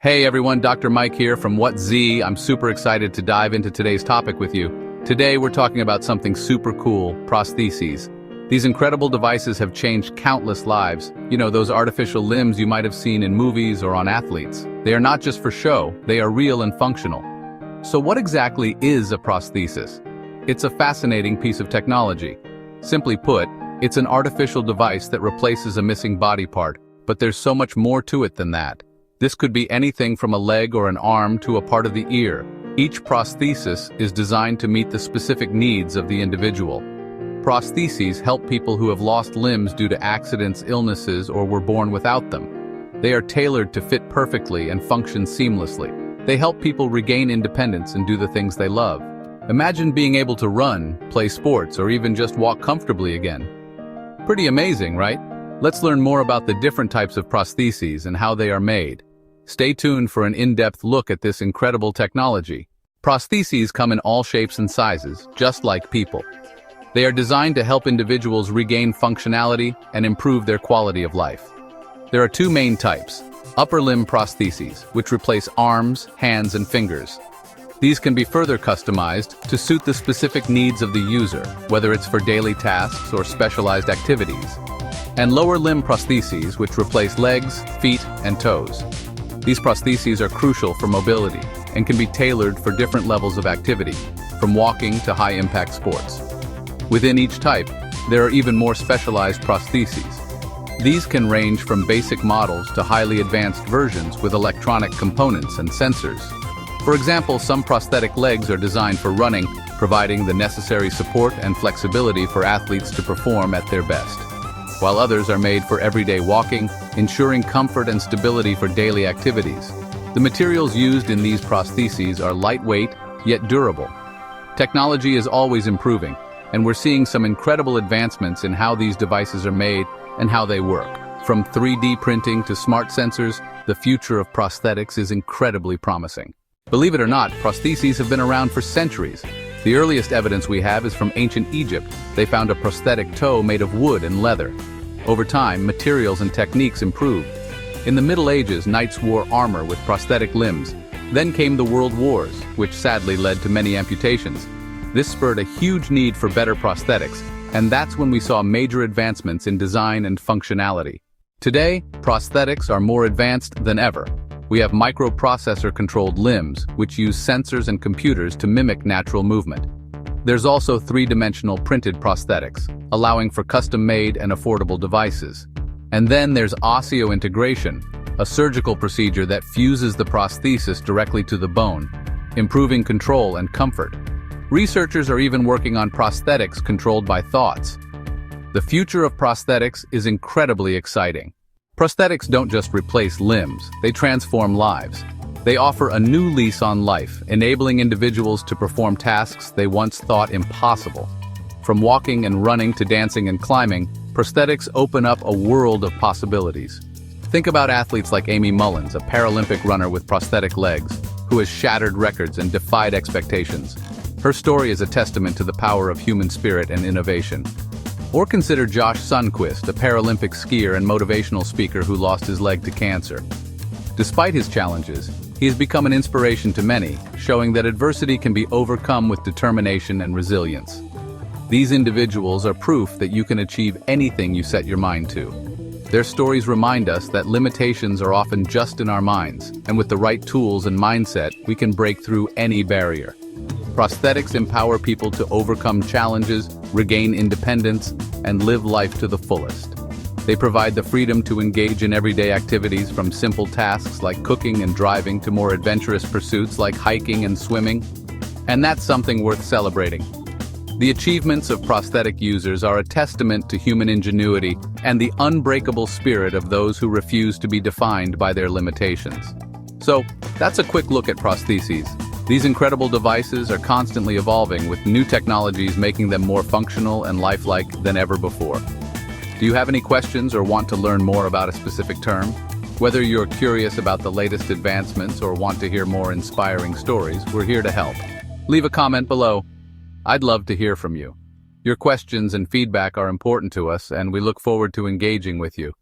Hey everyone, Dr. Mike here from Whats ZEE. I'm super excited to dive into today's topic with you. Today we're talking about something super cool, prostheses. These incredible devices have changed countless lives. You know, those artificial limbs you might have seen in movies or on athletes. They are not just for show, they are real and functional. So what exactly is a prosthesis? It's a fascinating piece of technology. Simply put, it's an artificial device that replaces a missing body part, but there's so much more to it than that. This could be anything from a leg or an arm to a part of the ear. Each prosthesis is designed to meet the specific needs of the individual. Prostheses help people who have lost limbs due to accidents, illnesses, or were born without them. They are tailored to fit perfectly and function seamlessly. They help people regain independence and do the things they love. Imagine being able to run, play sports, or even just walk comfortably again. Pretty amazing, right? Let's learn more about the different types of prostheses and how they are made. Stay tuned for an in-depth look at this incredible technology. Prostheses come in all shapes and sizes, just like people. They are designed to help individuals regain functionality and improve their quality of life. There are two main types: upper limb prostheses, which replace arms, hands, and fingers. These can be further customized to suit the specific needs of the user, whether it's for daily tasks or specialized activities. And lower limb prostheses, which replace legs, feet, and toes. These prostheses are crucial for mobility and can be tailored for different levels of activity, from walking to high-impact sports. Within each type, there are even more specialized prostheses. These can range from basic models to highly advanced versions with electronic components and sensors. For example, some prosthetic legs are designed for running, providing the necessary support and flexibility for athletes to perform at their best, while others are made for everyday walking, ensuring comfort and stability for daily activities. The materials used in these prostheses are lightweight, yet durable. Technology is always improving, and we're seeing some incredible advancements in how these devices are made and how they work. From 3D printing to smart sensors, the future of prosthetics is incredibly promising. Believe it or not, prostheses have been around for centuries. The earliest evidence we have is from ancient Egypt. They found a prosthetic toe made of wood and leather. Over time, materials and techniques improved. In the Middle Ages, knights wore armor with prosthetic limbs. Then came the World Wars, which sadly led to many amputations. This spurred a huge need for better prosthetics, and that's when we saw major advancements in design and functionality. Today, prosthetics are more advanced than ever. We have microprocessor-controlled limbs, which use sensors and computers to mimic natural movement. There's also three-dimensional printed prosthetics, allowing for custom-made and affordable devices. And then there's osseointegration, a surgical procedure that fuses the prosthesis directly to the bone, improving control and comfort. Researchers are even working on prosthetics controlled by thoughts. The future of prosthetics is incredibly exciting. Prosthetics don't just replace limbs, they transform lives. They offer a new lease on life, enabling individuals to perform tasks they once thought impossible. From walking and running to dancing and climbing, prosthetics open up a world of possibilities. Think about athletes like Amy Mullins, a Paralympic runner with prosthetic legs, who has shattered records and defied expectations. Her story is a testament to the power of human spirit and innovation. Or consider Josh Sundquist, a Paralympic skier and motivational speaker who lost his leg to cancer. Despite his challenges, he has become an inspiration to many, showing that adversity can be overcome with determination and resilience. These individuals are proof that you can achieve anything you set your mind to. Their stories remind us that limitations are often just in our minds, and with the right tools and mindset, we can break through any barrier. Prosthetics empower people to overcome challenges, regain independence, and live life to the fullest. They provide the freedom to engage in everyday activities, from simple tasks like cooking and driving to more adventurous pursuits like hiking and swimming. And that's something worth celebrating. The achievements of prosthetic users are a testament to human ingenuity and the unbreakable spirit of those who refuse to be defined by their limitations. So, that's a quick look at prostheses. These incredible devices are constantly evolving, with new technologies making them more functional and lifelike than ever before. Do you have any questions or want to learn more about a specific term? Whether you're curious about the latest advancements or want to hear more inspiring stories, we're here to help. Leave a comment below. I'd love to hear from you. Your questions and feedback are important to us, and we look forward to engaging with you.